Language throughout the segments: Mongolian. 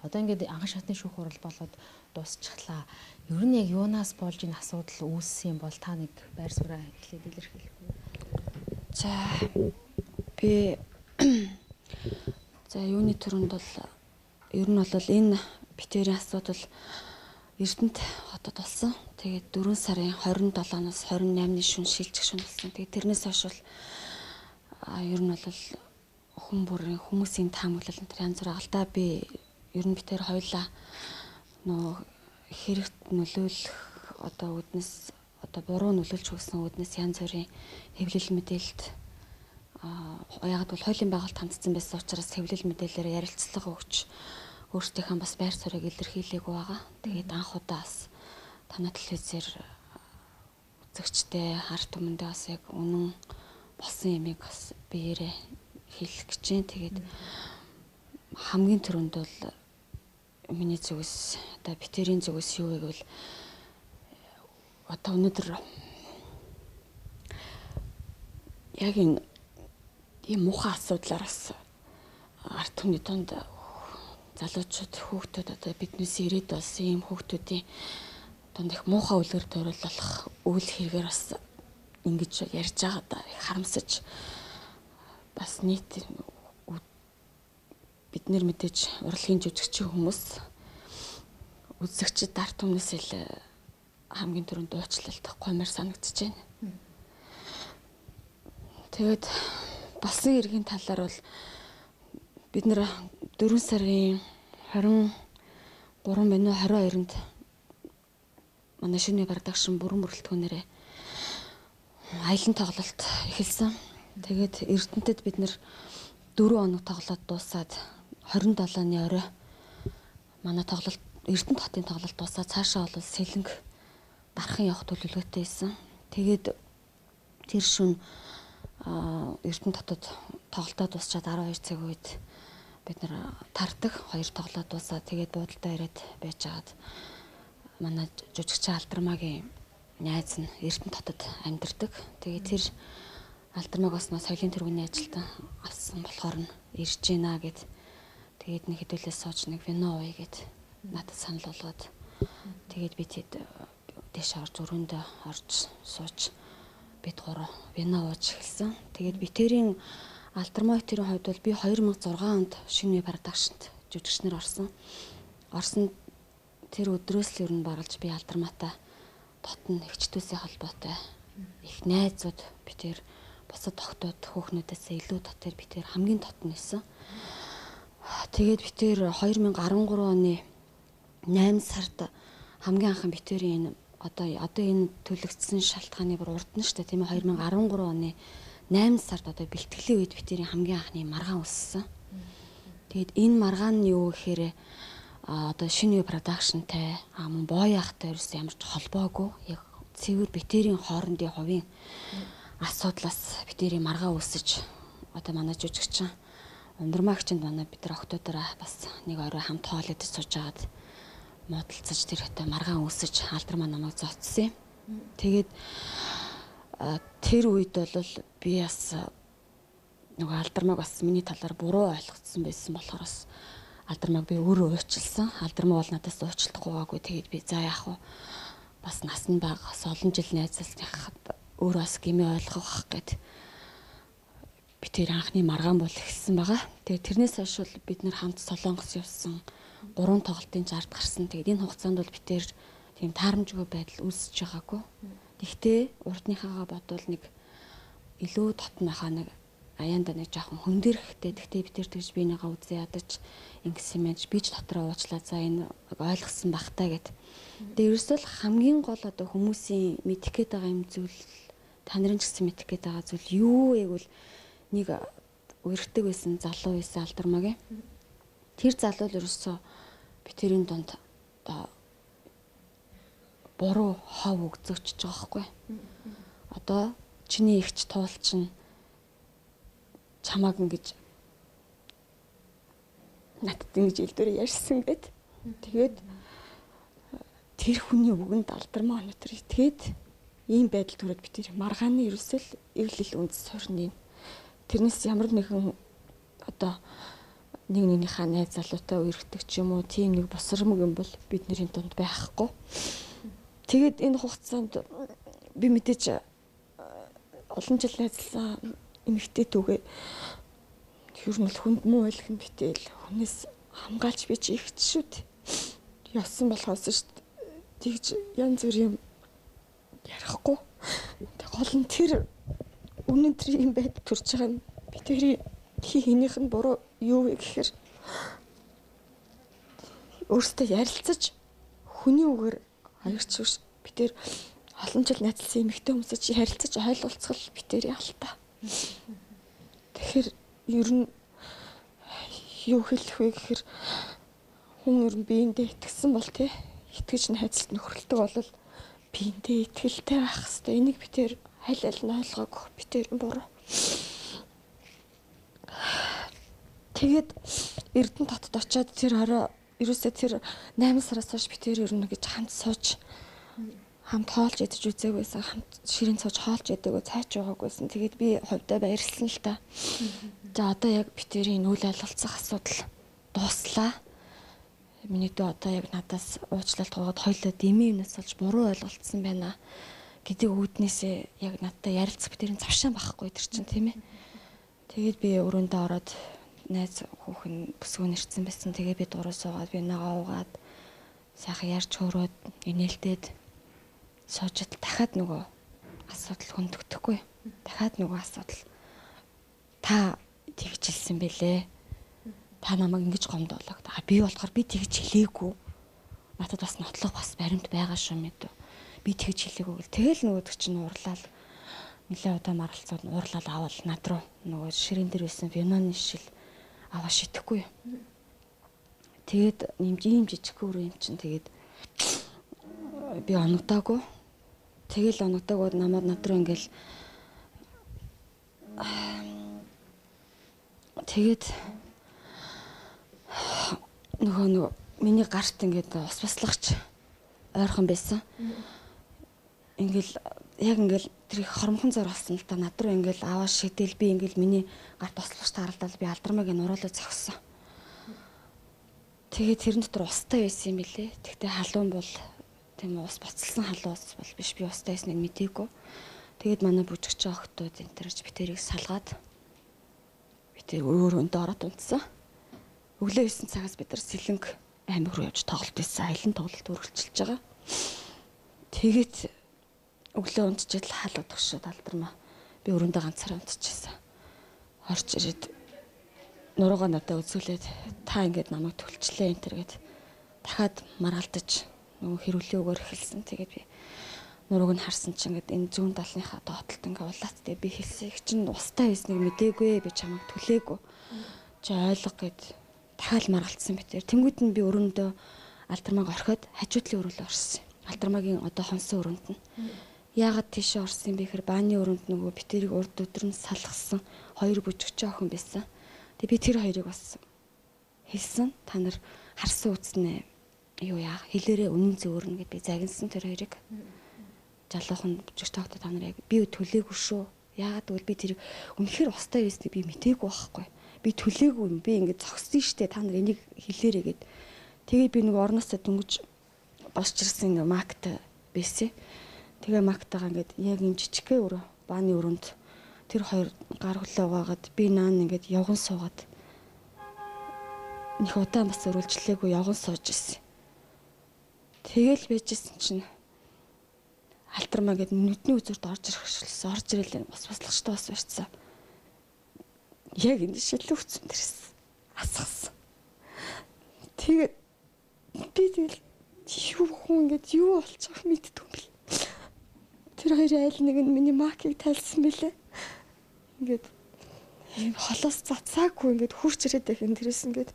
Одоо ингээд анхан шатны шүүх хурал болоод дуусчихлаа. Ер нь яг юунаас болж энэ асуудал үүссэн бол та нэг байр сууриа эхлээд илэрхийлэхгүй. За би за юуны төрөнд бол ер нь бол энэ битэрийн асуудал Эрдэнэт хотод болсон. Тэгээд 4 сарын 27-наас 28-ны шөнө шилжих шөнө болсон. Тэгээд тэрнээс хойш бол ер нь бол хүмүүсийн таамаглал энэ янз бүр агалдаа би ер нь битэр хоёлаа нөө хэрэгт нөлөөлөх одоо үднэс одоо буруу нөлөөлж өгсөн үднэс янз бүрийн хэвлэл мэдээлэлд яг бол хуулийн байгуулалт хандсан байсан учраас хэвлэл мэдээлэлээр ярилцлага өгч өөрсдийнхээ бас байр суурийг илэрхийлээгүй байгаа. Тэгээд анх удаа бас танай телевизээр үзэгчтэй арт түмэндээ бас яг үнэн болсон юмыг бас биеэрээ хэлэх гэж байна. Тэгээд хамгийн түрүүнд бол миний зүгээс одоо битэрийн зүгээс юу вэ гэвэл одоо өнөөдөр яг энэ муухай асуудлаар бас арт түмний донд залуучууд хүүхдүүд одоо биднээс ирээд болсон ийм хүүхдүүдийн донд их муухай үлгэр дууруулах үйл хэрэгээр бас ингэж ярьж байгаа да харамсаж бас нийт бид нэр мэдээж урлагийн жүжигчин хүмүүс үзэгчд арт түмнээс л хамгийн түрүүнд уучлалт гомер санагдаж байна. Тэгээд болсон иргэн талаар бол бид нэр 4 сарын 23 байна уу 22-нд манай шинэ продакшн бүрэн бүрэлдэхүүнээр аялан тоглолт эхэлсэн. Тэгээд Эрдэнэтэд бид нэр 4 хоног тоглоод дуусаад 27-ны орой манай тоглолт Эрдэнэт хотын тоглолт дуусаад цаашаа бол Сэлэнг дархан явах төлөвлөгөөтэй байсан. Тэгээд тэр шөнө Эрдэнэт хотод тоглолтоо дуусчаад 12 цаг үед бид нэр тардаг 2 тоглоод дуусаад тэгээд буудалтай ирээд байжгаад манай жүжигчин Алдармагийн найз нь Эрдэнэт хотод амьдардаг. Тэгээд тэр Алдармаг бас соёлын тэргүүний ажилтан авсан болохоор нь ирж гинэ гэд тэгээд нэг хэдүүлээ сууж нэг вино ууя гэд надад санал болгоод тэгээд би тэд дэш орж өрөөндөө орж сууж бид гурав вино ууж эхэлсэн. Тэгээд битэрийн Алдармаг тэрийн хувьд бол би 2006 онд шинэ продакшнд жүжигчнэр орсон. Тэр өдрөөс л ер нь баргалж би Алдармаатай дотнэгчдүүсийн холбоотой их найзууд битэр бусад тогтоод хөөхнүүдээс илүү дотор битэр хамгийн дотн байсан. Тэгээд битэр 2013 оны 8 сард хамгийн анхан битэрийн энэ одоо энэ төлөгдсөн шалтгааны бүр урд нь шүү дээ тийм ээ 2013 оны 8 сард одоо бэлтгэлийн үед битэрийн хамгийн анхны маргаан үссэн. Тэгээд энэ маргаан нь юу гэхээр одоо шинэ продакшнтай мөн боо яхтай ерөөс ямар ч холбоогүй яг цэвэр битэрийн хоорондын хувийн асуудлаас битэрийн маргаан үсэж одоо манай жүжигчин Ундрмагчинд манай бид нар октоодороо бас нэг орой хамт хоол идэж сууж агаад муудалцаж тэр хөтө маргаан үсэж Алдармаа намайг зоцсон юм. Тэгээд тэр үед бол би бас нөгөө Алдармаг бас миний талаар буруу ойлгоцсон байсан болохоор бас Алдармаг би өөрөө уучлсан. Алдармаг бол надаас уучлахгүй байгаагүй. Тэгээд би за яах вэ? Бас нас нь бага, олон жил найзалснахад өөрөө бас гэмээ ойлгох гэд би тэр анхны маргаан бол эхэлсэн байгаа. Тэгээд тэрнээс хойш бол бид нэр хамт Солонгос явсан. 3 тоглолтын жард гарсан. Тэгээд энэ хугацаанд бол би тэр тийм таарамжгүй байдал үүсэж байгаагүй. Гэхдээ урдныхаагаа бодвол нэг илүү дотн ахаа нэг аяанда нэг жоохон хөндөрхтэй. Гэхдээ би тэр тэгж биенийгаа үзээ ядаж ингэсэн мэж би ч дотроо уучлаа за энэ ойлгосон бахтаа гэд. Тэгээд ерөөсөө л хамгийн гол одоо хүмүүсийн мэдэх гээд байгаа юм зүйл та нарын ч гэсэн мэдэх гээд байгаа зүйл юу вэ гэвэл нэг өргөдөг байсан залуу байсан Алдармагийн. Тэр залуу л ерөөсөө битэрийн донд одоо буруу хов өгзөгчж байгаа байхгүй. Одоо чиний ихч туулчин чамааг ингэж надад ингэж илдвэр ярьсан гэд. Тэгээд тэр хүний үгэнд Алдармаа өнөтөр итгээд ийм байдал төрөд би тэр маргааны ерөөсөл эглэл үндэс сурны тэрнээс ямар нэгэн одоо нэг нэгнийхээ найз залуутай үерхдэг ч юм уу тийм нэг босромог юм бол бидний дунд байхгүй. Тэгээд энэ хугацаанд би мэдээж олон жил найзлсан эмэгтэй түүгээ ер нь л хүнд муу ойлгох юм битэл хүнээс хамгаалж би чи ихч шүү дээ. Явсан болохоос шүү дээ. Тэгж янз бүрийн ярихгүй. Тэг гол нь тэр өнөөдөр юм байд төрж байгаа нь би тэрийн хийнийх нь буруу юу вэ гэхээр өөртөө ярилцаж хүний үгээр аярч биш би тэр олон жил найзлсан эмэгтэй хүмүүстэй ярилцаж ойлголцгол би тэр ялтаа. Тэгэхээр ер нь юу хэлэх вэ гэхээр хүн ер нь биендээ итгэсэн бол тий итгэж найзлалт нөхрөлтөг бол биендээ итгэлтэй байх хэрэгтэй. Энийг би тэр аль нь ойлгоогүй би тэр буруу. Тэгээд Эрдэнэ хотод очиод тэр орой ерөөсөө тэр 8 сараас хойш би тэр ер нь гэж хамт сууж хамт хоолж идэж үзээгүйсэн хамт ширийн цууж хоолж идэггүй цайч уугаагүйсэн. Тэгээд би хувьдаа баярлсан л та. За одоо яг би тэрийн үйл ойлголцох асуудал дууслаа. Миний дөө одоо яг надаас уучлалт гоод хоёлоо дэмий юмнаас олж буруу ойлголцсон байна гэдэг үүднээсээ яг надтай ярилцах би тэрийн завшаан байхгүй тэр чинь тийм ээ. Тэгээд би өрөөндөө ороод найз хүүхэн бүсгөө нэрсэн байсан. Тэгээ би дуруу суугаад би нагаа уугаад сайхан ярьж хөрөөд инээлтэд суужид дахиад нөгөө асуудал хөндөгдөхгүй. Дахиад нөгөө асуудал та тэгжилсэн бэлээ. Та намайг ингэж гомдоолоо. Би болохоор би тэгж хэлээгүй. Надад бас нотлох бас баримт байгаа шүү мэд. Би тэгж хэлээгүй гэл. Тэгэл нөгөөдөг чинь уурлал нэлээ удаа маралцаад уурлал авал над руу нөгөө ширээн дээр байсан виноны шил аваа шитгэхгүй. Тэгээд ийм жижиг өөр юм чинь тэгээд би оногдоогүй. Тэгэл оногдоогод намайг над руу ингээл тэгээд нөгөө миний гарт ингээд ус баслагч ойрхон байсан. Ингээл яг ингээл тэр их хормхон зор болсон л та над руу ингээл аваа шидэл би ингээл миний гарт услагч тааралдал би алдармаг ин уруулаа зогссон. Тэгээд тэрэн дотор устай байсан юм билэ. Тэгтээ халуун бол тийм ус боцолсон халуун ус бол биш би устай байсныг мдээгүй. Тэгээд манай бүжигч охтууд энэ төрж би тэрийг салгаад би тэр өөрөндөө ороод унтсан. Өглөө 9 цагаас бид нар Сэлэнг аймаг руу явж тоглолт хийсэн. Аялын тоглолт үргэлжилж байгаа. Тэгээд өглөө унтчихэд хаалга төгшөөд алдармаа. Би өрөөндөө ганцаараа унтчихсан. Орж ирээд нуруугаа надад үзүүлээд та ингээд намайг төлчлээ энэ төр гэд дахиад маргалдаж нөгөө хэрүүлээ өгөр эхэлсэн. Тэгээд би нурууг нь харсан чинь ингээд энэ зүүн талынхаа доотлолт ингээд улаацтай би хэлсэн. Их чинь устай байсныг мдээгүй би чамайг түлээгүй. Чи ойлго гэд дахиад маргалдсан битэр. Тэнгүүд нь би өрөөндөө алдармааг орхиод хажуудлын өрөөлөө орсон. Алдармаагийн одоо хонсон өрөөнд нь. Яагаад тийшээ орсон юм бэ гэхээр бааны өрөөнд нөгөө битэрийг урд өдөр нь салгасан хоёр бүжигч охин байсан. Тэгээ би тэр хоёрыг бас хэлсэн. Та нар харсан үзнэ юу яа хэлээрээ үнэн зөөрнө гэд би загинсан тэр хоёрыг. Жалуухан бүжигч тогтоо та нар яг би төлөөгүй шүү. Яагаад гэвэл би тэр үнэхээр устай байсныг би мтээгүй байхгүй. Би төлөөгүй юм. Би ингэж зогссон штэ та нар энийг хэлээрээ гэд. Тэгээ би нэг орноосоо дөнгөж босч ирсэн нэг макт байсан. Тэгээ мактагаа ингээд яг юм жижигхэн өрөө бааны өрөөнд тэр хоёр гар хөлөө угаагаад би наан ингээд явган суугаад нэг удаан бас өрүүлжлээгүй явган сууж ирсэн. Тэгэл байжсэн чинь алдармаа гээд нүдний үзүүрт орж ирэх шилсэн. Орж ирэл бас баслагчтай бас барьцсан. Яг энэ шилэн хүчсэн дэрсэн. Асгасан. Тэгээд би тэгэл юу хүн ингээд юу болчих мэддгүй юм бэл. Тэр хоёрын айл нэг нь миний макийг тайлсан бэлээ. Ингээд холоос цацаагүй ингээд хурч ирээд байх энэ тэрээс ингээд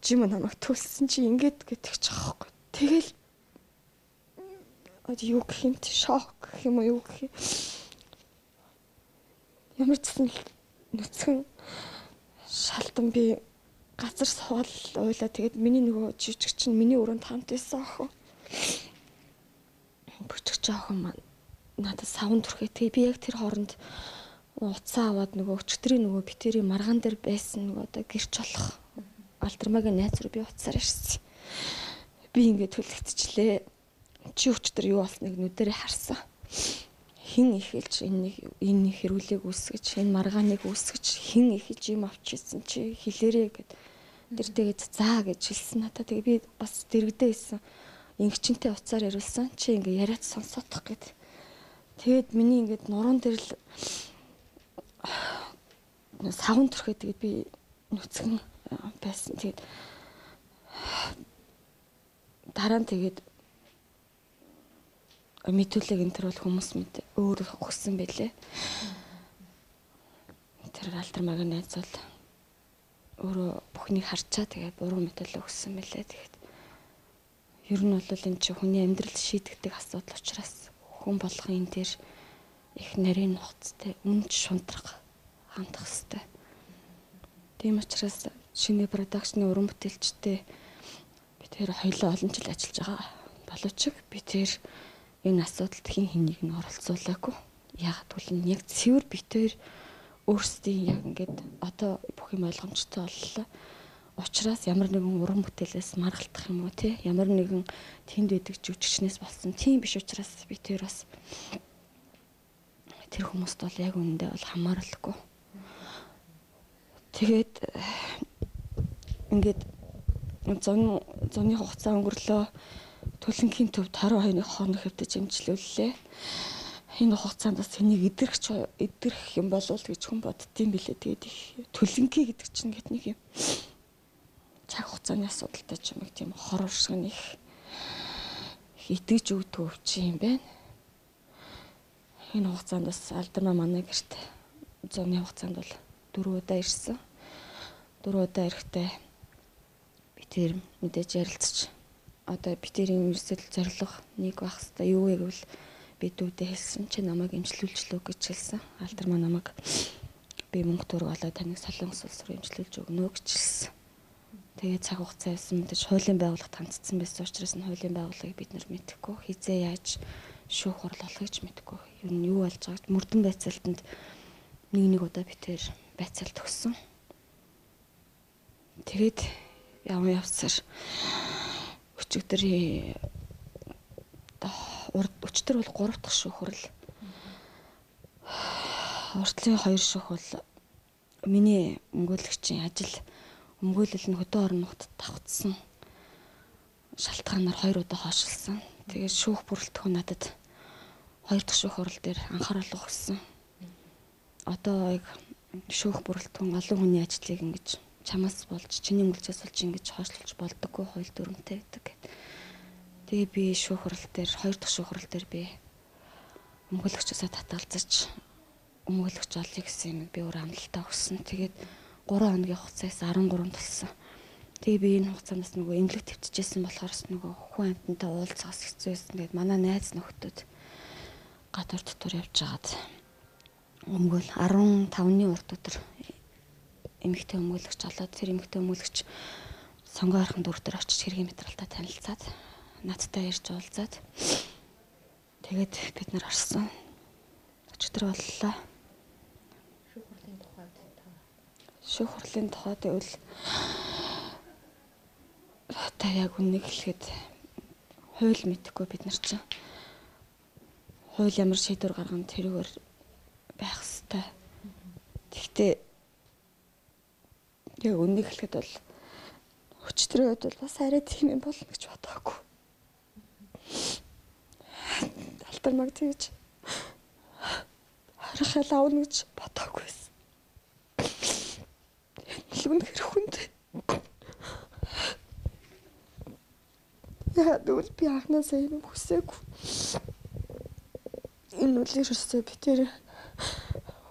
жим намайг төлсөн чи ингээд гэдэг ч аахгүй. Тэгэл юу гэх юм чи шок гэх юм уу юу гэх юм. Ямар ч гэсэн нүцгэн шалтан би газар суугаад уйлаа. Тэгээд миний нөгөө жижиг чинь миний өрөөнд хамт байсан охин. Бүжигч охин маань надад савн түрхээ. Тэгээ би яг тэр хооронд уцаа аваад нөгөө өчтөрийн нөгөө битэрийн маргаан дээр байсан нөгөө одоо гэрч болох Алдармагийн найз руу би уцаар ирсэн. Би ингээд төлөгдчихлээ. Чи өчтөр юу болсныг нүдэрээ харсан. Хин ихэлж энэ хэрүүлэг үүсгэж, энэ маргааныг үүсгэж, хин ихэлж юм авчихсан чи хэлээрээ гэд. Тэр тэгээд заа гэж хэлсэн надад. Тэгээ би бас дэрэгдээ хэлсэн. Ингчэнтэй уцаар яриулсан. Чи ингээ яриад сонсоодох гэд. Тэгээд миний ингээд нуруунд дээр л савн төрхөө тэгээд би нүцгэн байсан. Тэгээд дараа нь тэгээд мэдүүлэг энэ төр бол хүмүүс мэд өөр өгсөн байлээ. Тэр алдармагийн найз бол өөрөө бүхнийг харчаа тэгээд буруу мэдүүлэг өгсөн байлээ. Тэгээд ер нь бол энэ чинь хүний амьдрал шийдэгдэх асуудал учраас хүн болгон энэ дээр их нарийн нухацтай үнж шунтрах хандах хэрэгтэй. Тийм учраас шинэ продакшны уран бүтээлчтэй би тэр хоёулаа олон жил ажиллаж байгаа боловч би тэр энэ асуудалд хин хэнийг нь оролцуулаагүй. Яг тэгвэл яг цэвэр битээр өөрсдийн яг ингээд одоо бүх юм ойлгомжтой боллоо. Учраас ямар нэгэн уран бүтээлээс маргалтах юм уу те ямар нэгэн тэнд байдаг жүжигчнээс болсон тийм биш учраас би тэр бас тэр хүмүүст бол яг үүндээ бол хамааралгүй. Тэгээд ингээд зуны хугацаа өнгөрлөө төлөнгийн төвд 22 хоног хэвдэж эмчлүүллээ. Энэ хугацаанд бас энийг идэрх юм болов гэж хүн боддtiin билээ. Тэгээд их төлөнгийн гэдэг чинь гэт нэг юм цаг хугацааны асуудалтай ч юм уу тийм хор уршиг нэг итгэж өгдөг өвчин юм байна. Энэ хугацаанд бас алдармаа манай гэрт зуны хугацаанд бол 4 удаа ирсэн. 4 удаа ирэхдээ би тэр мэдээж ярилцчих. Одоо би тэрийн ерөөсөл зориг нэг байх хэвээр юу вэ гэвэл бидүүдээ хэлсэн чи намайг эмчлүүлж лөө гэж хэлсэн. Алдармаа намайг би мөнгө төгрөг олоод таныг Солонгос улс руу эмчлүүлж өгнө гэж хэлсэн. Тэгээд цаг хугацаа байсан мэдээж хуулийн байгууллага танилцсан байсан учраас энэ хуулийн байгууллагыг бид нар мэдэхгүй хизээ яаж шүүх хурал олох гэж мэдэхгүй. Юу нь юу болж байгааг мөрдөн байцаалтанд нэг удаа би тэр байцаалт өгсөн. Тэгээд явсаар өчигдөр бол 3 дахь шүүх хурал. Уртлын 2 шүүх бол миний өмгөөлөгчийн ажил өмгөөлөл нь хөдөө орон нутгад давхцсан шалтгаанаар 2 удаа хойшлсон. Тэгээд шүүх бүрэлдэхүүн надад 2 дахь шүүх хурал дээр анхаарал өгсөн. Одоо яг шүүх бүрэлдэхүүн олон хүний ажлыг ингэж чамаас болж чиний өнгөлцөөс болж ингэж хойшлуулж болдоггүй хууль дүрмтэй гэдэг. Тэгээ би шүүх хурал дээр 2 дахь шүүх хурал дээр би өмгөөлөгчөөсөө татгалзаж өмгөөлөгч олъё гэсэн юм би өөр амлалтаа өгсөн. Тэгээд 3 хоногийн хугацаас 13 толсон. Тэгээ би энэ хугацаанаас нөгөө эмнэлэг төвчжсэн болохоор нөгөө хүн амьтантай уулзахаас хэцүү байсан. Тэгээд манай найз нөхдөд гадуур дотор явж байгаад өмгөөл 15-ны урд өдөр эмэгтэй өмгөөлөгч олоод тэр эмэгтэй өмгөөлөгч сонгоо орхон дүр дээр очиж хэргийн материалтай танилцаад надтай ярьж уулзаад тэгээд бид нар орсон. Өчигдөр боллоо. Шүүх хурлын тухайд гэвэл та яг үнийг хэлэхэд хууль мэдэхгүй бид нар чинь хууль ямар шийдвэр гаргана тэрүүгээр байх ёстой. Гэхдээ яг үнийг хэлэхэд бол өчтөрөөд бол бас арай тийм юм болно гэж бодоагүй. Алдармаг тэгж харахад аавна гэж бодоагүй байсан. Үнэхээр хүнд. Яа дүүл би анхнаасаа юм хүсээгүй. Энэ үл ерөөсөө би тэр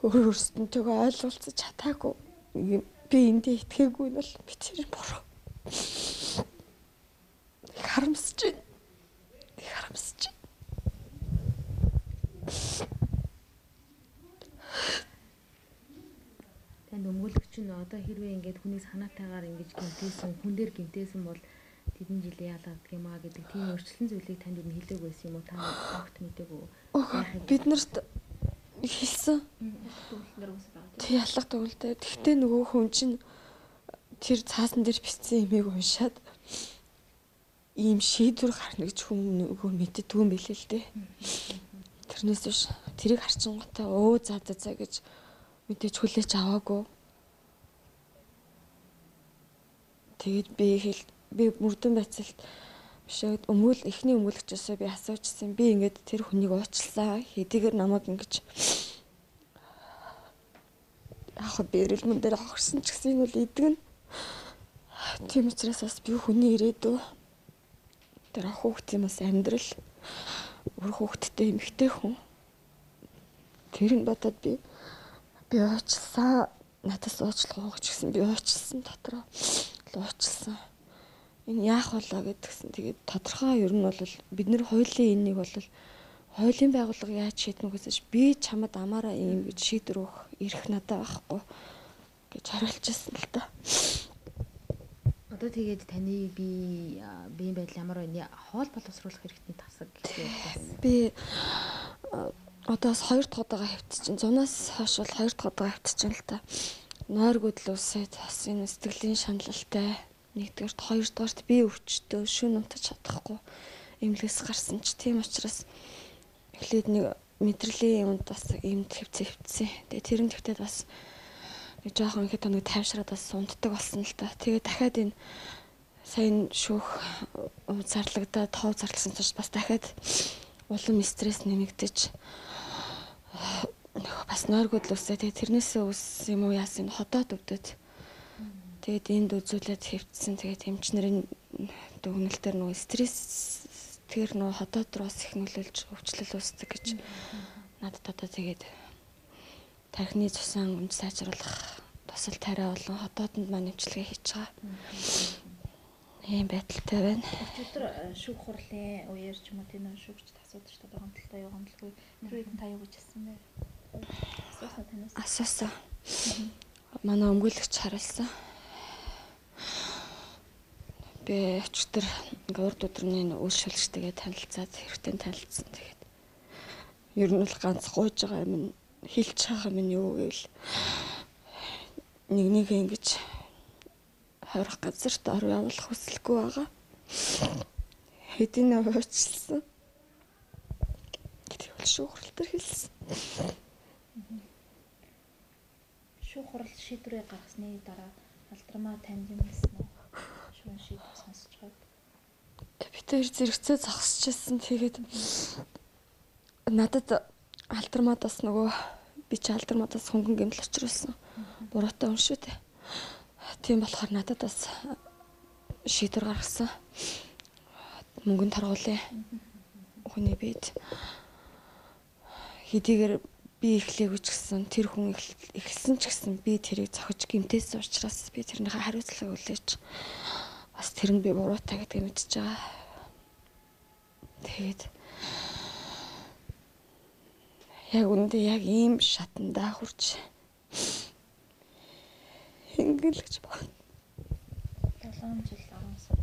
өөрсдөнтэйгээ ойлголцож чадаагүй. Би эндээ итгээгүй нь бол би тэр буруу. Харамсаж байна. Харамсаж байна. Танд өмгөөлөгч нь одоо хэрвээ ингээд хүнийг санаатайгаар ингэж гэмтээсэн, хүн дээр гэмтээсэн бол тэдэн жилийн яалгадаг юм аа гэдэг тийм өөрчлөлт зүйлийг танд юу хэлээг байсан юм уу? Та огт мэдээгүй. Бид нарт хэлсэн. Тэг ялах төгөлтэй. Тэгтээ нөгөө хүн чинь тэр цаасан дээр бичсэн имийг уншаад ийм шийдвэр гарна гэж хүн нөгөө мэддэггүй юм билээ л дээ. Тэрнээс биш тэрийг харчингуудаа за гэж мэдээж хүлээж аваагүй. Тэгээд би мөрдөн байцалт бишээд эхний өмгөөлөгчөөсөө би асуучсан. Би ингээд тэр хүнийг уучлсан. Хэдийгээр намайг ингэж би эрүүл мэндээр хохирсон ч гэсэн энэ бол идэгнэ. Тийм учраас бас би хүний ирээдүй тэр хүүхдийн бас амьдрал өөр хүүхдтэй эмэгтэй хүн. Тэр нь бодоод би уучлсан. Надаас уучлах гэж гисэн би уучлсан дотроо л уучлсан. Энэ яах болоо гэдгсэн. Тэгээд тодорхой ер нь бол бид нэр хуулийн энийг бол хуулийн байгууллага яаж шийднэ гэсэж би чамд амаараа юм гэж шийдвэр өгөх эрх надад байхгүй гэж хариулчихсан л та. Одоо тэгээд таны биеийн байдал ямар вэ? Хоол боловсруулах хэрэгтэй тасаг гэдэг. Би одоос 2 дахь удаага хавтчихин. Зунаас хойш бол 2 дахь удаага хавтчихин л та. Нойргууд л үсээд бас энэ сэтгэлийн шаналлалтай. Нэгдүгээрт, хоёрдугаарт би өвчтөө шүн унтаж чадахгүй. Эмнэлгээс гарсан ч тийм учраас эхлээд нэг мэдрэлийн юмд бас юмд хөвцсөн. Тэгээ тэр нь тэгтээ бас нэг жоохон ихэд нэг тайвшраад бас унтдаг болсон л та. Тэгээ дахиад энэ сайн шүүх зарлагдаад тоо зарласан ч бас дахиад улам стресс нэмэгдэж бас нойргууд л үсээ. Тэгээ тэрнээсээ үссэн юм уу яасан ходоод өвдөд. Тэгээд энд үзүүлээд хөвцсөн. Тэгээд эмчнэрийн дүгнэлтээр нөгөө стресс тэр нөгөө ходоод руу их нөлөөлж өвчлөл үүсдэг гэж надад одоо тэгээд тархины цусан өмч сайжруулах тусал тариа болон ходоодонд маань эмчилгээ хийж байгаа. Ийм байдалтай байна. Өчигдөр шүүх хурлын үеэр ч юм уу тийм шүүгчд асуудаг шүү дээ. Гомдлоо юу гомдлгүй. Тэр үед нь та юу гэж хэлсэн бэ? Асуусан танаас. Асуусан. Манай өмгөөлөгч харуулсан. Би өчигдөр урд өдрийн үйл шүлжтэйгээ танилцаад хэрэгтэй танилцсан. Тэгээд ер нь л ганц гуйж байгаа юм хэлж байгаа юм юу гэвэл нэг ингэж хорих газарт ор явуулах хүсэлгүй байгаа. Хэдийн уучлсан. гэдэг бол шүүх хурал дээр хэлсэн. Шүүх хурал шийдвэрээ гаргасны дараа алдармаа танд юм хэлсэн үү? Шүүх шийдвэр сонсож байгаад. Би тэр зэрэгцээ зогсчихсан. Тэгээд надад алдармаадаас нөгөө би ч алдармаадаас хөнгөн гэмтэл очруулсан. Буруутай хүн шүү дээ. Тийм болохоор надад бас шийдвэр гаргасан. Мөнгөнд торгуулъя. Хүний бид хэдийгээр би эхлэегүй ч гэсэн тэр хүн эхэлсэн ч гэсэн би тэрийг зохиж гэмтээсэн учраас би тэрнийхээ хариуцлагыг хүлээж бас тэр нь би буруутай гэдгийг мэдчихэж байгаа. Тэгээд яг үндэ яг ийм шатандаа хурж ингэлж байна. 7 жил 10 сар.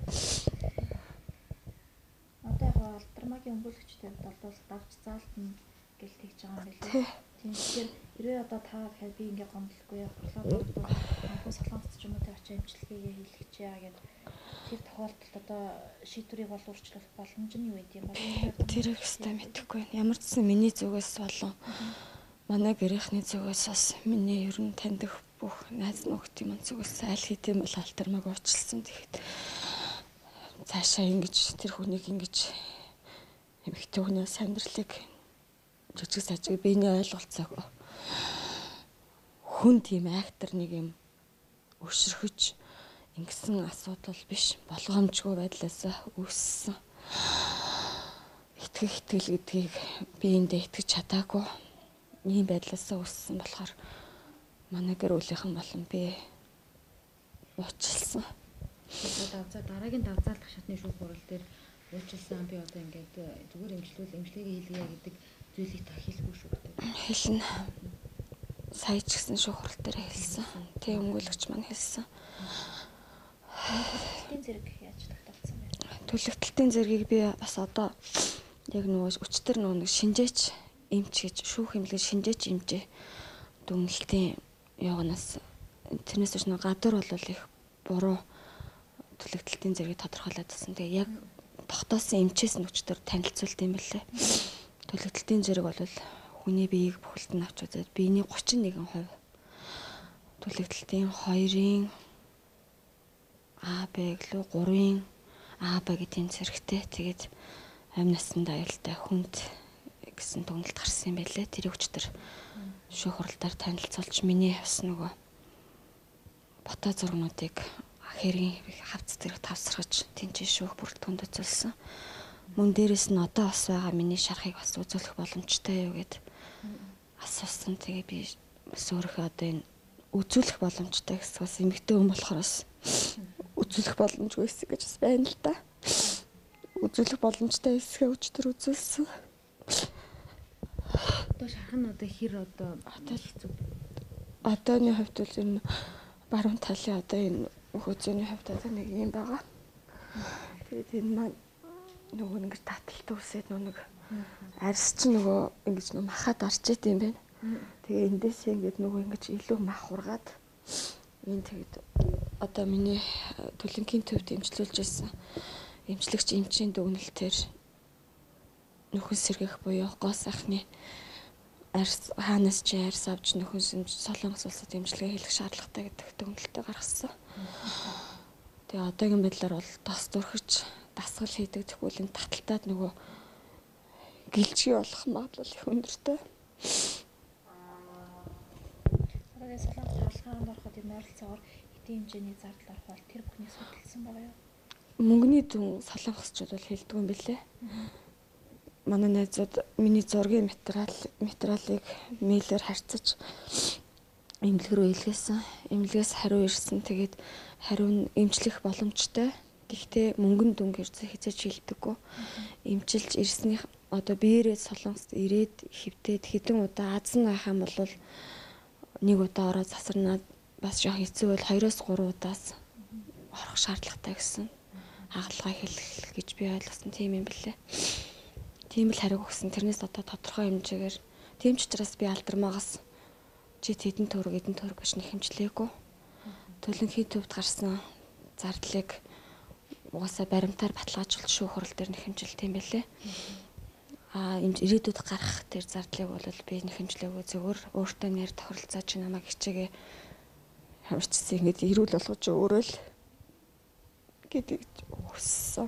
Одоо яг алдармагийн өмгөөлөгчтэй бол давж заалтна гэж тэгж байгаа юм билээ. Тийм тэгэхээр хэрвээ одоо та дахиад би ингээ гомдлохгүй хурлаад бол солонгост ч юм уу очиж эмчилгээгээ хийлгэж яа гэдэг тэр тохиолдолд одоо шийдвэрийг бол өөрчлөх боломж нь юу гэдэг юм бол тэр ихтэй мэдэхгүй байна. Ямар ч гэсэн миний зүгээс болон манай гэрийнхний зүгээс бас миний ер нь таньдаг бүх найз нөхдөд юм зүгээс аль хэдийн бол алдармаг уучлсан. Тэгэхэд цаашаа ингэж тэр хүнийг ингэж эмэгтэй хүнээс амьдралыг жижиг сажиг биений ойлголцоогүй хүн тийм актер нэг юм өшрөхөж ингэсэн асуудал биш болгоомжгүй байдлаас үүссэн. Итгэл гэдгийг биендээ итгэж чадаагүй ийм байдлаас үүссэн болохоор манай гэр бүлийнхэн болон би уучлсан. Дараагийн давзаалдах шатны шүүх хурал дээр уучлсан би одоо ингээд зүгээр эмчилгээгээ хийлгэе гэдэг зүйлийг та хэлэхгүй шүү дээ. Хэлнэ. Сая ч гэсэн шүүх хурал дээр хэлсэн. Тэг өмгөөлөгч маань хэлсэн. төлөвлөлтийн зэрэг яаж тогтоолцсон бэ? Төлөвлөлтийн зэргийг би бас одоо яг нөгөө өчтөр нөгөө шинжээч эмч гэж шүүх эмнэлэг шинжээч эмчээ дүгнэлтийн явгнаас тэрнээс ч нөгөө гадуур бол их буруу төлөвлөлтийн зэргийг тодорхойлоод байсан. Тэгээ яг тогтоосон эмчээс нь өчтөр танилцуулт юм бэлээ. Төлөвлөлтийн зэрэг бол хүний биеийг бүхэлд нь авч үзээд биений 31%, төлөвлөлтийн 2-ын А, Б гэлөө 3-ын А, Б гэдгийн зэрэгтэй тэгээд амь насанд аюултай хүнд гэсэн дүгнэлт гарсан юм байлээ. Тэр өчтөр шүүх хуралдаар танилцуулж миний бас нөгөө фото зургнуудыг хэргийн хавц зэрэг тавсаргаж тэнцээ шүүх бүрэлдэхүүнд үзүүлсэн. Мөн дээрэс нь одоо бас байгаа миний шарахыг бас үзүүлэх боломжтой юу гэд асуусан. Тэгээ би бас өөрөө одоо энэ үзүүлэх боломжтой гэсэн бас эмэгтэй хүн болохоор бас үзүүлэх боломжгүй эсэх гэж бас байна л да. Үзүүлэх боломжтой эсэхээ өчтөр үзүүлсэн. Одоо шарах нь одоо хэр одоо хэцүү. Одооны хувьд бол энэ баруун талын одоо энэ хөөцөний хувьд одоо нэг юм байгаа. Тэгээд энэ маань нөгөө ингэж таталт үсээд нэг арьс чи нөгөө ингэж нөгөө махаад орж ит юм байна. Тэгээ эндээсээ ингэж нөгөө ингэж илүү мах ургаад энэ тэгэд одоо миний төлөнгийн төвд эмчилүүлж байсан эмчлэгч эмчийн дүгнэлтээр нөхөн сэргэх буюу гос ахны арьс хаанаас чи арьс авч нөхөн солонгос улсад эмчилгээ хийх шаардлагатай гэдэг дүгнэлтээ гаргасан. Тэгээ одоогийн байдлаар бол тос зурхиж дасгал хийдэг тэгвэл энэ таталтаад нөгөө гэлжгүй болох магадлал их өндөртэй. Сарагаас солонгос хаалханд ороход энэ ойролцоогоор хэдийн хэмжээний зардал орох бол тэр бүхнээс хөдөлсөн байгаа юу? Мөнгөний дүн солонгосчууд бол хэлдэг юм билээ. Манай найзууд миний зургийн материалыг мэйлээр харьцаж эмнэлэг рүү илгээсэн. Эмнэлгээс хариу ирсэн. Тэгээд хариу нь эмчлэх боломжтой. Гэхдээ мөнгөн дүн гэж хязгаарч хэлдэггүй. Эмчилж ирсний одоо биеэрээ солонгост ирээд хөвтөд хэдэн удаа азан байх юм бол нэг удаа ороод засарнаад бас жоох хэцүү бол 2-3 удаас орох шаардлагатай гэсэн хаалгаа хэлэх гэж би ойлгосон тийм юм бэлээ. Тийм л хариу өгсөн. Тэрнээс одоо тодорхой хэмжээгээр тийм ч учраас би алдармаагаас чи хэдэн төгрөг гэж нэг хэмжлээгүй. Төлөнхийн төвд гарсан зардлыг угаасаа баримтаар баталгаажуулж шүүх хурал дээр нэг хэмжилт юм байлээ. Ирээдүйд гарах тэр зардлыг бол би нэг хэмжлээгүй зөвөр өөртөө нэр тохиролцоо чи намайг хичээгээ хамарчсан ингэж ирүүл болгож өөрөө л гэдэг хүссэн.